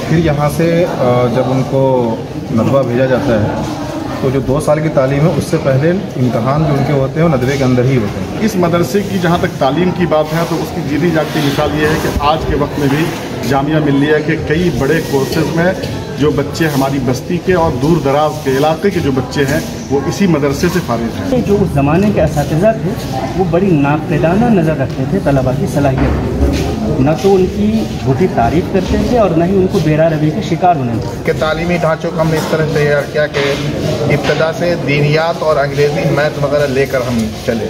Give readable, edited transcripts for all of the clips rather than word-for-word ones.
फिर यहाँ से जब उनको नदवा भेजा जाता है तो जो 2 साल की तालीम है उससे पहले इम्तहान जो उनके होते हैं वो नदवे के अंदर ही होते हैं। इस मदरसे की जहाँ तक तालीम की बात है तो उसकी जीती जागती मिसाल ये है कि आज के वक्त में भी जामिया मिल्लिया के कई बड़े कोर्सेज में जो बच्चे हमारी बस्ती के और दूर दराज के इलाके के जो बच्चे हैं वो इसी मदरसे से फारिग हैं। जो उस ज़माने के असातिज़ा थे वो बड़ी नाक़दाना नज़र रखते थे तलबा की सलाहियत, न तो उनकी झूठी तारीफ़ करते थे और न ही उनको बेरा रवि के शिकार होने देते के तालीमी ढांचों को हमने इस तरह तैयार किया कि इब्तदा से दीनियात और अंग्रेज़ी मैथ वगैरह लेकर हम चले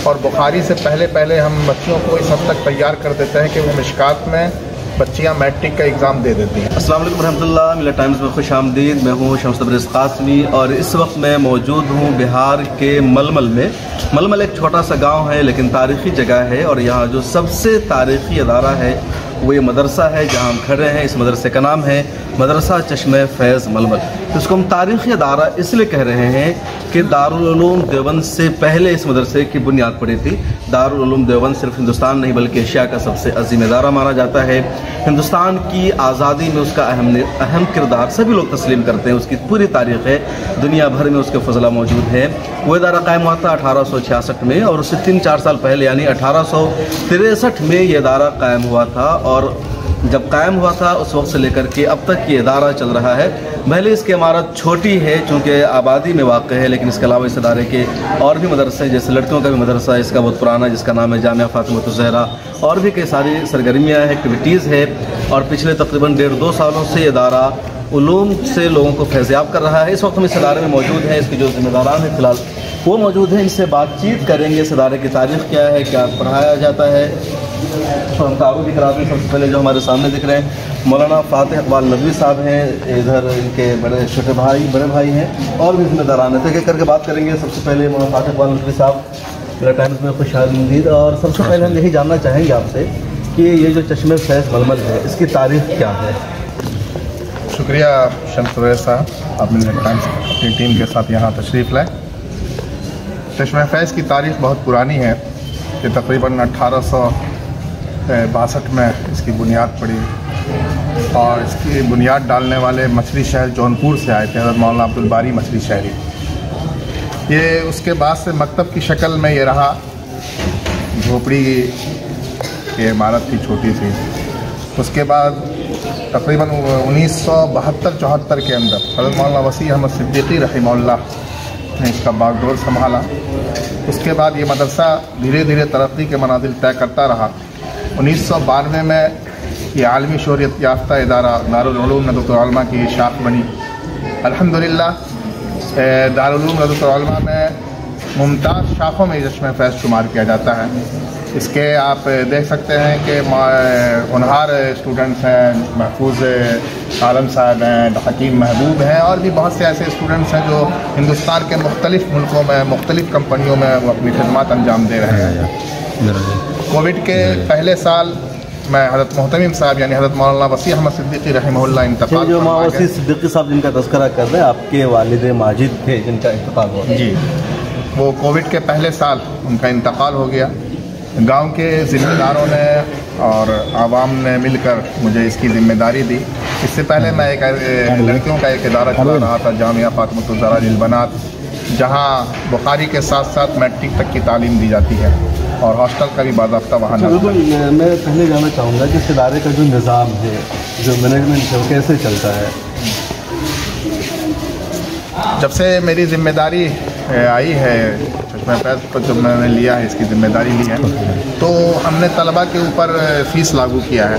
और बुखारी से पहले हम बच्चों को इस हद तक तैयार कर देते हैं कि वो मिशकात में बच्चियाँ मैट्रिक का एग्ज़ाम दे देती हैं। अस्सलाम वालेकुम रहमतुल्लाह, मिल्लत टाइम्स में खुश आमदीद। मैं हूँ शम्स तबरेज़ क़ासमी और इस वक्त मैं मौजूद हूँ बिहार के मलमल में। मलमल एक छोटा सा गांव है लेकिन तारीख़ी जगह है और यहाँ जो सबसे तारीख़ी अदारा है वो ये मदरसा है जहाँ हम खड़े हैं। इस मदरसे का नाम है मदरसा चश्मे फैज़ मलमल। तो इसको हम तारीख़ी अदारा इसलिए कह रहे हैं कि दारुल उलूम देवबंद से पहले इस मदरसे की बुनियाद पड़ी थी। दारुल उलूम देवबंद सिर्फ हिंदुस्तान नहीं बल्कि एशिया का सबसे अजीम अदारा माना जाता है। हिंदुस्तान की आज़ादी में उसका अहम किरदार सभी लोग तस्लीम करते हैं। उसकी पूरी तारीख़ है, दुनिया भर में उसके फजला मौजूद है। वो इदारा कायम हुआ था 1866 में और उससे 3-4 साल पहले यानी 1863 में ये इदारा कायम हुआ था और जब कायम हुआ था उस वक्त से लेकर के अब तक ये इदारा चल रहा है। भले इसकी इमारत छोटी है चूँकि आबादी में वाक़ है, लेकिन इसके अलावा इस इदारे के और भी मदरसे हैं, जैसे लड़कियों का भी मदरसा है, इसका बहुत पुराना जिसका नाम है जामिया फ़ातिमा ज़हरा, और भी कई सारी सरगर्मियाँ हैं, एक्टिविटीज़ है। और पिछले तकरीबन 1.5-2 सालों से इदारा उलूम से लोगों को फैज़याब कर रहा है। इस वक्त हम इस इदारे में मौजूद हैं, इसके जो ज़िम्मेदारान हैं फ़िलहाल वो मौजूद हैं, इनसे बातचीत करेंगे। इस इदारे की तारीख़ क्या है, क्या पढ़ाया जाता है, तो हम तारुफ भी कराते हैं। सबसे पहले जो हमारे सामने दिख रहे हैं मौलाना फ़ातिह इक़बाल नदवी साहब हैं, इधर इनके बड़े छोटे बड़े भाई हैं और भी ज़िम्मेदारान हैं। तो एक करके बात करेंगे। सबसे पहले मौलाना फ़ातिह इक़बाल नदवी साहब, मेरा टाइम्स में खुश आमदीद। और सबसे पहले हम यही जानना चाहेंगे आपसे कि ये जो चश्मे फैज़ मलमल है इसकी तारीख़ क्या है? शुक्रिया शम्स तबरेज़ साहब, आप मिल्लत टाइम्स अपनी टीम के साथ यहाँ तशरीफ़ लाए। चश्मे फैज़ की तारीख़ बहुत पुरानी है कि तकरीबन 1862 में इसकी बुनियाद पड़ी और इसकी बुनियाद डालने वाले मछली शहर जौनपुर से आए थे, हज़रत मौलाना अब्दुल बारी मछली शहरी। ये उसके बाद से मकतब की शक्ल में ये रहा, झोपड़ी की इमारत थी छोटी सी। उसके बाद तकरीबन 1972-74 के अंदर हज़रत मौलाना वसी अहमद सिद्दीकी रहमहुल्लाह ने इसका बागडोर संभाला। उसके बाद ये मदरसा धीरे धीरे तरक्की के मनाजिल तय करता रहा। 1992 में ये आलमी शोहरत याफ्ता इदारा दारुल उलूम नदवतुल उलमा की शाख बनी। अल्हम्दुलिल्लाह दारुल उलूम नदवतुल उलमा में मुमताज़ शाखों में चश्मे फैज़ शुमार किया जाता है। इसके आप देख सकते हैं कि होनहार स्टूडेंट्स हैं, महफूज आलम साहब हैं, हकीम महबूब हैं और भी बहुत से ऐसे स्टूडेंट्स हैं जो हिंदुस्तान के मुख्तलिफ़ मुल्कों में मुख्तलिफ़ कंपनियों में वो अपनी खिदमत अंजाम दे रहे हैं। कोविड के पहले साल मैं हज़रत मोहतमिम साहब यानी हज़रत मौलाना वसी अहमद सिद्दीकी रहमहुल्लाह इंतकाल। जो मौलाना वसी सिद्दीकी साहब जिनका तज़किरा कर रहे हैं आपके वालिद माजिद थे जिनका इंतकाल हुआ जी, वो कोविड के पहले साल उनका इंतकाल हो गया। गांव के ज़िम्मेदारों ने और आवाम ने मिलकर मुझे इसकी ज़िम्मेदारी दी। इससे पहले मैं एक लड़कियों का एक इदारा चला रहा था, जामिया फ़ातिमा ज़हरा लिलबनात, जहां बुखारी के साथ साथ मैट्रिक तक की तालीम दी जाती है और हॉस्टल का भी बाज़ाब्ता वहाँ न। बिल्कुल, मैं पहले जानना चाहूँगा कि इस इदारे का जो निज़ाम है, जो मैनेजमेंट है, वो कैसे चलता है? जब से मेरी ज़िम्मेदारी आई है चश्मे फैज़ पर, जब मैंने लिया है इसकी ज़िम्मेदारी ली है, तो हमने तलबा के ऊपर फ़ीस लागू किया है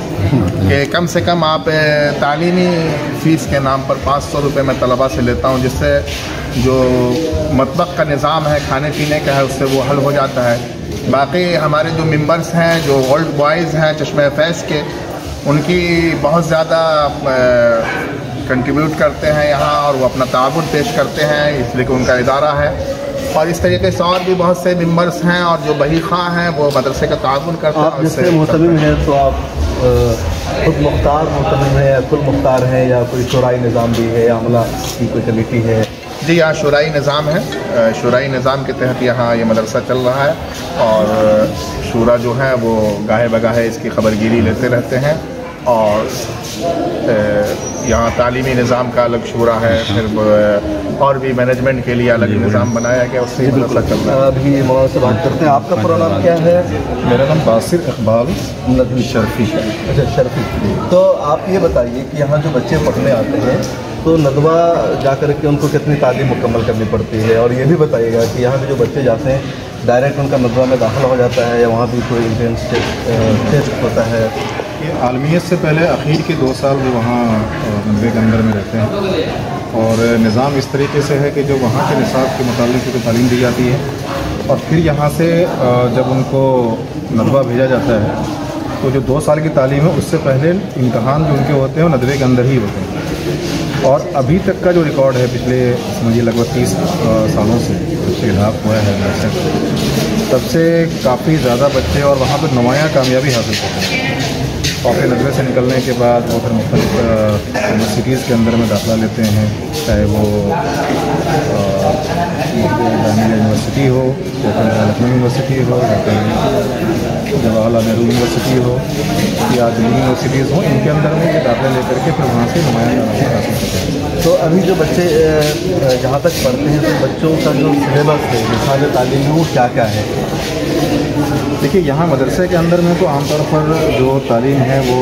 कि कम से कम आप तालीमी फ़ीस के नाम पर 500 रुपये मैं तलबा से लेता हूँ, जिससे जो मतबख का निज़ाम है, खाने पीने का है, उससे वो हल हो जाता है। बाकी हमारे जो मेंबर्स हैं, जो ओल्ड बॉयज़ हैं चश्मे फैज़ के, उनकी बहुत ज़्यादा कंट्रीब्यूट करते हैं यहाँ और वो अपना ताबुन पेश करते हैं, इसलिए कि उनका इदारा है। और इस तरीके से और भी बहुत से मेंबर्स हैं और जो बही खां हैं वो मदरसे का ताबुन करते हैं। आप जैसे मोहतमिम हैं तो आप खुद मुख्तार मोहतमिम है या कुल मुख्तार है या कोई शुराई निज़ाम भी है या अमला की कोई कमेटी है? जी, यहाँ शुराई निज़ाम है। शुराई निज़ाम के तहत यहाँ ये मदरसा चल रहा है और शूरा जो है वो गाहे बगाहे इसकी खबरगिरी लेते रहते हैं और यहाँ तालीमी निज़ाम का अलग शूरा है, फिर और भी मैनेजमेंट के लिए अलग निज़ाम बनाया गया, उससे ही मदरसा चल रहा है। अभी मौलाना से बात करते हैं। आपका पूरा नाम क्या है? मेरा नाम बासिर इकबाल नदवी शर्फी है। अच्छा, शर्फी। तो आप ये बताइए कि यहाँ जो बच्चे पढ़ने आते हैं तो नदवा जाकर के उनको कितनी तालीम मुकम्मल करनी पड़ती है, और ये भी बताइएगा कि यहाँ के जो बच्चे जाते हैं डायरेक्ट उनका नदवा में दाखिला हो जाता है या वहाँ भी कोई एंट्रेंस टेस्ट होता है? ये आलमियत से पहले आखिर के 2 साल वो वहाँ नदवे के अंदर में रहते हैं, और निज़ाम इस तरीके से है कि जो वहाँ के निसाब के मुताबिक को तालीम दी जाती है, और फिर यहाँ से जब उनको नदवा भेजा जाता है तो जो 2 साल की तालीम है उससे पहले इम्तहान जो उनके होते हैं वो नदवे के अंदर ही होते हैं। और अभी तक का जो रिकॉर्ड है पिछले समझिए लगभग 30 सालों से बच्चे इलाक हुआ है तब से काफ़ी ज़्यादा बच्चे और वहाँ पर नुमायाँ कामयाबी हासिल करते हैं, और फिर नदवे से निकलने के बाद वो फिर मुख्तलिफ यूनिवर्सिटीज़ के अंदर में दाखिला लेते हैं, चाहे वो जामिया यूनिवर्सिटी हो या फिर लखनऊ यूनिवर्सिटी हो या फिर जवाहरलाल नेहरू यूनिवर्सिटी हो या दिल्ली यूनिवर्सिटीज़ हो, इनके अंदर में ये दाखिला लेकर के फिर वहाँ से नुमायाँ कामयाबी हासिल करते हैं। तो अभी जो बच्चे जहाँ तक पढ़ते हैं तो बच्चों का जो सिलेबस है, निसाब तालीम है, वो क्या क्या है? देखिए, यहाँ मदरसे के अंदर में तो आमतौर पर जो तालीम है वो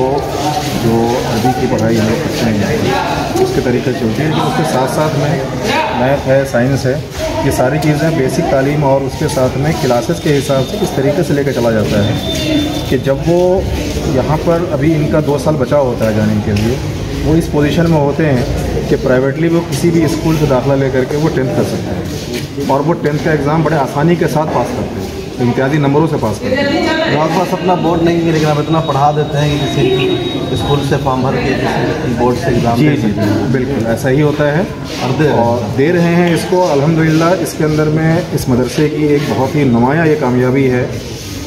जो अरबी की पढ़ाई हम लोग करते हैं उसके तरीके से होती है, लेकिन उसके साथ साथ में मैथ है, साइंस है, ये सारी चीज़ें बेसिक तालीम, और उसके साथ में क्लासेस के हिसाब से इस तरीके से लेकर चला जाता है कि जब वो यहाँ पर अभी इनका 2 साल बचा होता है जाने के लिए, वो इस पोजीशन में होते हैं कि प्राइवेटली वो किसी भी स्कूल से दाखिला लेकर के वो 10th कर सकते हैं, और वो 10th का एग्ज़ाम बड़े आसानी के साथ पास करते हैं, इम्तियाजी नंबरों से पास करते हैं। हमारे पास अपना बोर्ड नहीं है, लेकिन आप इतना पढ़ा देते हैं कि किसी स्कूल से फॉर्म भर के किसी बोर्ड से एग्ज़ाम दे सकते हैं। बिल्कुल ऐसा ही होता है, और दे रहे हैं इसको अल्हम्दुलिल्लाह। इसके अंदर में इस मदरसे की एक बहुत ही नुमायाँ ये कामयाबी है,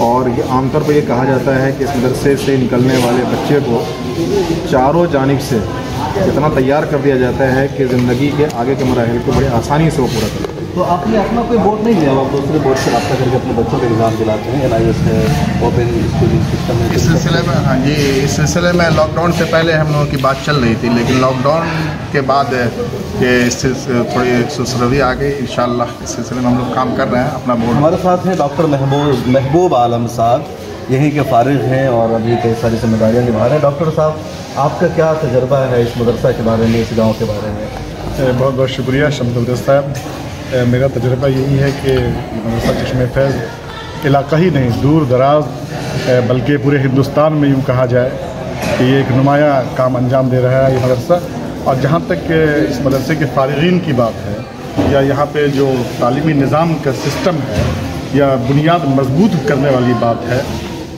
और ये आमतौर पर ये कहा जाता है कि इस मदरसे से निकलने वाले बच्चे को चारों जानिब से इतना तैयार कर दिया जाता है कि ज़िंदगी के आगे के मराहिल को बड़ी आसानी से वो पूरा करते हैं। तो आपने अपना कोई बोर्ड नहीं लिया, आप दूसरे बोर्ड से रब्ता करके अपने बच्चों को एग्ज़ाम दिलाते हैं? NIS है, ओपन स्कूलिंग सिस्टम है। इस सिलसिले में, हाँ जी, इस सिलसिले में लॉकडाउन से पहले हम लोगों की बात चल रही थी, लेकिन लॉकडाउन के बाद ये इससे थोड़ी सुसरवी आ गई। इंशाअल्लाह इस सिलसिले में हम लोग काम कर रहे हैं अपना बोर्ड। हमारे साथ हैं डॉक्टर महबूब आलम साहब, यहीं के फारिग हैं और अभी कई सारी जिम्मेदारियाँ निभा रहे हैं। डॉक्टर साहब, आपका क्या तजर्बा है इस मदरसा के बारे में, इस गाँव के बारे में? बहुत बहुत शुक्रिया शमसुल साहब। मेरा तजुर्बा यही है कि मदरसा चश्मे फैज़ इलाका ही नहीं, दूर दराज बल्कि पूरे हिंदुस्तान में यूँ कहा जाए कि ये एक नुमाया काम अंजाम दे रहा है ये मदरसा। और जहाँ तक इस मदरसे के फ़ारिगीन की बात है या यहाँ पे जो तालीमी निज़ाम का सिस्टम है या बुनियाद मजबूत करने वाली बात है,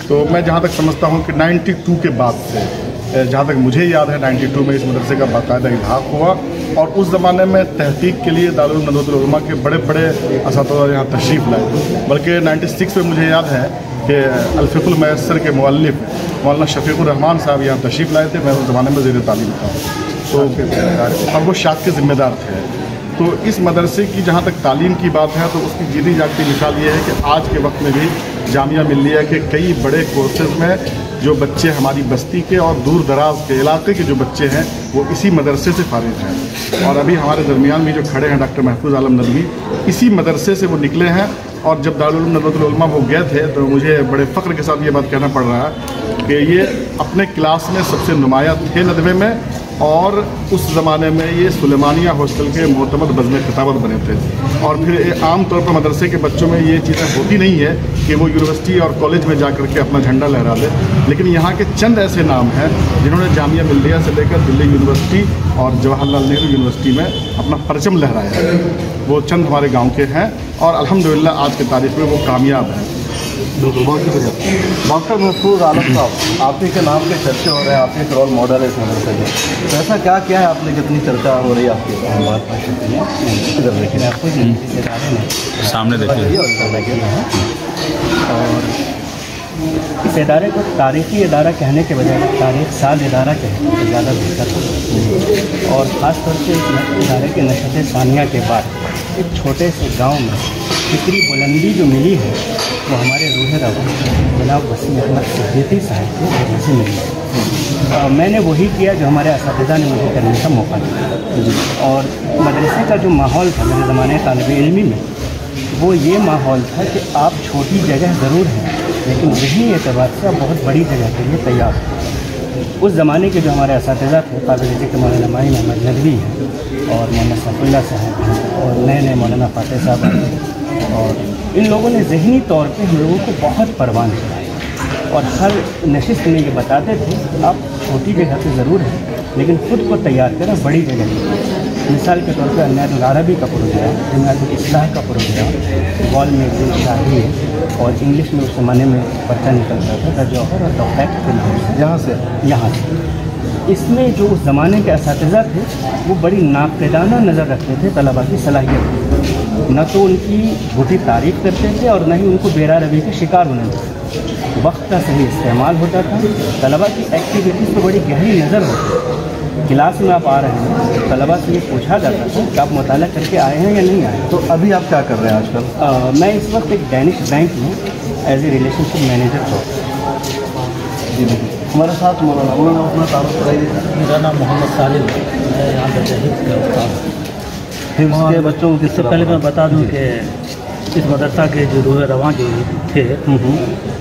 तो मैं जहाँ तक समझता हूँ कि 92 के बाद से, जहाँ तक मुझे याद है 92 में इस मदरसे का बाकायदा इल्हाक़ हुआ, और उस ज़माने में तहक़ीक़ के लिए दारुल नदवतुल उलमा के बड़े बड़े असातिज़ा यहाँ तशरीफ़ लाए। बल्कि 96 में मुझे याद है कि अल-फ़िक़्हुल मुयस्सर के मुअल्लिफ़ मौलाना शफ़ीक़ुर रहमान साहब यहाँ तशरीफ़ लाए थे। मैं उस ज़माने में ज़ेर तालीम था, तो और वो शाख के ज़िम्मेदार थे। तो इस मदरसे की जहाँ तक तालीम की बात है तो उसकी जीती जागती मिसाल ये है कि आज के वक्त में भी जामिया मिल्लिया के कई बड़े कोर्सेज़ में जो बच्चे हमारी बस्ती के और दूर दराज के इलाके के जो बच्चे हैं वो इसी मदरसे से फारिग हैं। और अभी हमारे दरमियान भी जो खड़े हैं डॉक्टर महफूज आलम नदवी, इसी मदरसे से वो निकले हैं। और जब दारुल उलूम नदवतुल उलमा वो गए थे तो मुझे बड़े फ़ख्र के साथ ये बात कहना पड़ रहा है कि ये अपने क्लास में सबसे नुमाया थे नदवे में, और उस ज़माने में ये सुलेमानिया हॉस्टल के मोतमद बज़्म खिताबत बने थे। और फिर आम तौर पर मदरसे के बच्चों में ये चीज़ें होती नहीं है कि वो यूनिवर्सिटी और कॉलेज में जा कर के अपना झंडा लहरा दे, लेकिन यहाँ के चंद ऐसे नाम हैं जिन्होंने जामिया मिल्लिया से लेकर दिल्ली यूनिवर्सिटी और जवाहरलाल नेहरू यूनिवर्सिटी में अपना परचम लहराया है। वो चंद हमारे गाँव के हैं और अल्हम्दुलिल्लाह आज की तारीख में वो कामयाब हैं। बिल्कुल, बहुत शुक्रिया। डॉक्टर महफूज आलम साहब, आप ही के नाम पे चर्चे हो रहे हैं, आप ही एक रोल मॉडल है इस मदरसे के, तो ऐसा क्या क्या है आपने जितनी चर्चा हो रही है आपकी बात इधर देखिए, आपको सामने देखिए। और इस इदारे को तारीख़ी इदारा कहने के बजाय तारीख़ साज इदारा कहें तो ज़्यादा बेहतर है। और ख़ास तौर से इस इदारे के नशत सानिया के बाद एक छोटे से गांव में फिक्री बुलंदी जो मिली है वो हमारे रूह रवा जनाब वसीम अहमद सिद्दीकी साहब को वजह से मिली है। मैंने वही किया जो हमारे असातिज़ा ने मुझे करने का मौका दिया। और मदरसे का जो माहौल था मेरे ज़माने तालिब इल्मी में, वो ये माहौल था कि आप छोटी जगह ज़रूर हैं लेकिन ज़हनी एतबार से आप बहुत बड़ी जगह के लिए तैयार हैं। उस ज़माने के जो हमारे असातिज़ा थे काबिल ज़िक्र मौलाना माइन अहमद नदवी हैं और मौलाना सैफुल्लाह साहब हैं और नए नए मौलाना फातेह साहब हैं, और इन लोगों ने ज़हनी तौर पे हम लोगों को बहुत परवान किया और हर नशिस्त में ये बताते थे आप छोटी जगह पे ज़रूर हैं लेकिन ख़ुद को तैयार करें बड़ी जगह पर। मिसाल के तौर पर अन्नातुल अरबी का प्रोग्राम, जमाअतुल इस्लाह का प्रोग्राम, वॉल में एक दिन शाही है और इंग्लिश में उस ज़माने में पर्चा निकलता था द जौहर और द फैक्ट के नाम से, यहाँ से। इसमें जो उस ज़माने के असातिज़ा थे वो बड़ी नाक़दाना नज़र रखते थे तलबा की सलाहियत, न तो उनकी झूठी तारीफ़ करते थे और न ही उनको बेरा रवि के शिकार होने देते। वक्त का सही इस्तेमाल होता था, तलबा की एक्टिविटीज़ पर बड़ी गहरी नज़र होती थी। क्लास में आप आ रहे हैं तलबा से ये पूछा जाता था कि आप मुताला करके आए हैं या नहीं आए। तो अभी आप क्या कर रहे हैं आजकल? मैं इस वक्त एक डैनिश बैंक में एज ए रिलेशनशिप मैनेजर हूँ। जी हमारे साथ मौलाना अपना तारुफ कराइए। मेरा नाम मोहम्मद सालिम है, मैं यहाँ पर हिफ्ज़ का उस्ताद हिफ्ज़ के बच्चों को इससे पहले मैं बता दूँ कि इस मदरसा के जो रूह रवां जो थे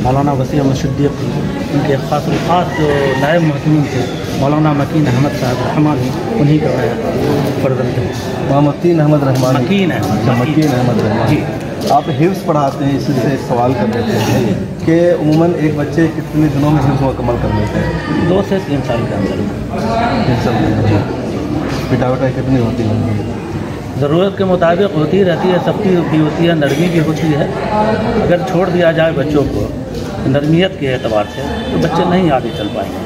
मौलाना वसीम अहमद सिद्दीकी, उनके ख़ास जो नायब महतूम थे मौलाना मकीन अहमद साहब रहमान, उन्हीं का फर्जंद थे। मकीन अहमद रहमान। मकीन अहमद रहमान जी। आप हिफ्ज़ पढ़ाते हैं, इससे एक सवाल कर लेते हैं कि उमूमन एक बच्चे कितने दिनों में हिफ्ज़ मुकम्मल कर लेते हैं? 2 से 3 साल के अंदर। 3 साल के अंदर। पिटावटा कितनी होती है? ज़रूरत के मुताबिक होती रहती है, सबकी भी होती है, नरमी भी होती है। अगर छोड़ दिया जाए बच्चों को नरमियत के एतबार से तो बच्चे नहीं आगे चल पाएंगे।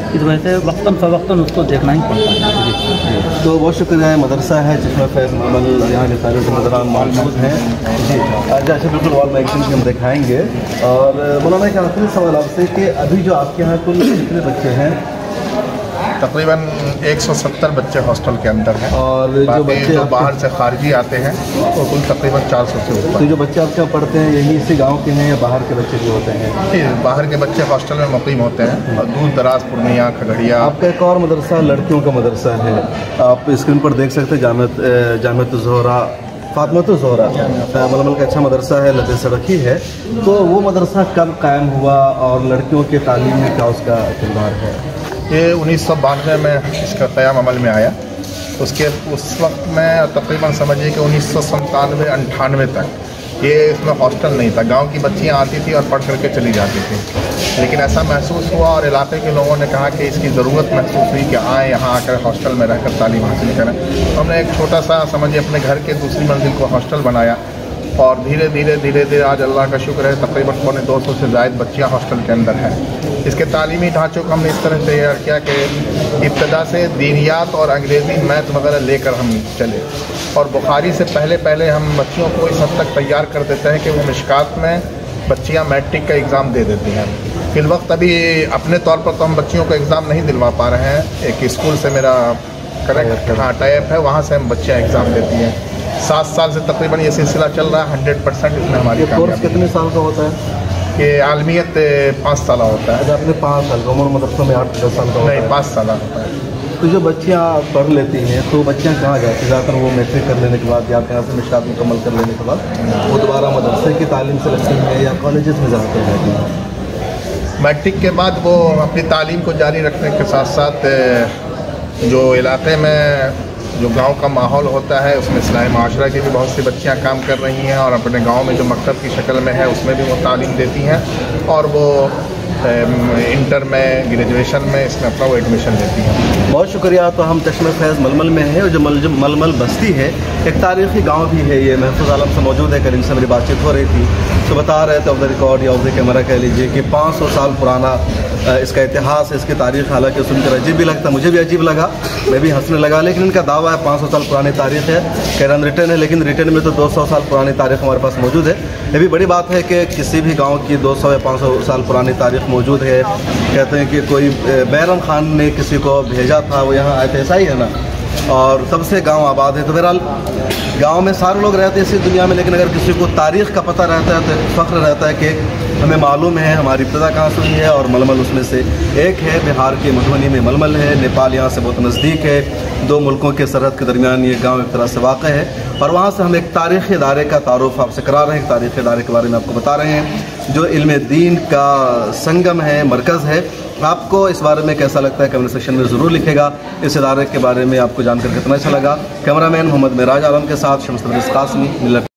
इस वजह से वक्तन फ़वक्तन उसको देखना ही पड़ता है। तो बहुत शुक्रिया। मदरसा है जिसमें फैज़ मलमल यहाँ के सारे ज़िम्मेदारान मौजूद हैं जी। अच्छा बिल्कुल वॉल मैगज़ीन हम दिखाएँगे। और मौलाना एक आखिरी सवाल आपसे कि अभी जो आपके यहाँ कुल कितने बच्चे हैं? तकरीबन 170 बच्चे हॉस्टल के अंदर हैं और जो बच्चे जो बाहर से खारजी आते हैं वो कुल तकरीबन 400 से ऊपर। तो जो बच्चे आपके यहाँ पढ़ते हैं यही इसी गांव के हैं या बाहर के बच्चे भी होते हैं? बाहर के बच्चे हॉस्टल में मुक़ीम होते हैं और दूर दराज पूर्णिया खगड़िया। आपका एक और मदरसा लड़कियों का मदरसा है, आप स्क्रीन पर देख सकते हैं, जामिअतुज़ ज़ोहरा फातिमतुज़ ज़ोहरा मलमल का अच्छा मदरसा है, लते सड़की है। तो वो मदरसा कब कायम हुआ और लड़कियों के तालीम में क्या उसका किरदार है? ये 1992 में इसका क़याम अमल में आया। उस वक्त में तकरीबन समझिए कि 1997-98 तक ये इसमें हॉस्टल नहीं था। गांव की बच्चियां आती थी और पढ़ करके चली जाती थी, लेकिन ऐसा महसूस हुआ और इलाके के लोगों ने कहा कि इसकी ज़रूरत महसूस हुई कि आए यहाँ आकर हॉस्टल में रहकर तालीम हासिल करें। हमने एक छोटा सा समझिए अपने घर के दूसरी मंजिल को हॉस्टल बनाया और धीरे धीरे आज अल्लाह का शुक्र है तकरीबन 250 से ज़ायद बच्चियाँ हॉस्टल के अंदर हैं। इसके तालीमी ढांचों को हमने इस तरह तैयार किया कि इब्तदा से दीनियात और अंग्रेज़ी मैथ वगैरह लेकर हम चले और बुखारी से पहले हम बच्चियों को इस हद तक तैयार कर देते हैं कि वो मिशकात में बच्चियाँ मैट्रिक का एग्ज़ाम दे देती हैं। फिल वक्त अभी अपने तौर पर तो हम बच्चियों को एग्ज़ाम नहीं दिलवा पा रहे हैं, एक स्कूल से मेरा करेक्ट टाइप है, वहाँ से हम बच्चियाँ एग्ज़ाम देती हैं। 7 साल से तकरीबन ये सिलसिला चल रहा है। 100% इसमें हमारी कोर्स कितने साल का होता है? ये आलमियत 5 साल होता है। आपने 5 साल का, उमर मदरसा में 8-10 साल का? नहीं, 5 साल होता है। तो जो बच्चियाँ पढ़ लेती हैं तो बच्चियाँ कहाँ जाती हैं? ज़्यादातर वो मैट्रिक कर लेने के बाद या यहाँ से मिशकात मुकम्मल कर लेने के बाद वो दोबारा मदरसे की तालीम से लगती हैं या कॉलेजेस में ज़्यादातर रहती हैं? मैट्रिक के बाद वो अपनी तालीम को जारी रखने के साथ साथ जो इलाके में जो गांव का माहौल होता है उसमें इस्लाही माशरा की भी बहुत सी बच्चियां काम कर रही हैं और अपने गांव में जो मकतब की शक्ल में है उसमें भी वो तालीम देती हैं और वो इंटर में ग्रेजुएशन में इसमें अपना वो एडमिशन लेती हैं। बहुत शुक्रिया। तो हम चश्मे फैज़ मलमल में हैं और जो मलमल बस्ती है एक तारीख़ी गांव भी है, ये महफूज आलम से मौजूद है। कल इनसे मेरी बातचीत हो रही थी तो बता रहे थे ऑफ द रिकॉर्ड या ऑफ द कैमरा कह लीजिए कि 500 साल पुराना इसका इतिहास है, इसकी तारीख़। हालांकि सुनकर अजीब भी लगता, मुझे भी अजीब लगा, मैं भी हंसने लगा, लेकिन इनका दावा है 500 साल पुरानी तारीख़ है, कैरन रिटर्न है, लेकिन रिटर्न में तो 200 साल पुरानी तारीख़ हमारे पास मौजूद है। ये भी बड़ी बात है कि किसी भी गांव की 200 या 500 साल पुरानी तारीख़ मौजूद है। कहते हैं कि कोई बैरम खान ने किसी को भेजा था, वो यहाँ आए थे, ऐसा ही है ना? और तब से गांव आबाद है। तो बहरहाल गांव में सारे लोग रहते हैं इसी दुनिया में, लेकिन अगर किसी को तारीख़ का पता रहता है तो एक फ़ख्र रहता है कि हमें मालूम है हमारी इब्तिदा कहाँ से हुई है। और मलमल उसमें से एक है। बिहार के मधुबनी में मलमल है, नेपाल यहाँ से बहुत नज़दीक है, 2 मुल्कों के सरहद के दरमियान ये गाँव एक तरह से वाक़ है। और वहाँ से हम एक तारीख़ी इदारे का तारुफ़ आपसे करा रहे हैं, एक तारीख़ी इदारे के बारे में आपको बता रहे हैं जो इल्म दीन का संगम है, मरकज़ है। आपको इस बारे में कैसा लगता है कमेंट सेक्शन में ज़रूर लिखेगा। इस इदारे के बारे में आपको जानकर कितना अच्छा लगा। कैमरामैन मोहम्मद मेराज आलम के साथ शम्स तबरेज़ कासमी।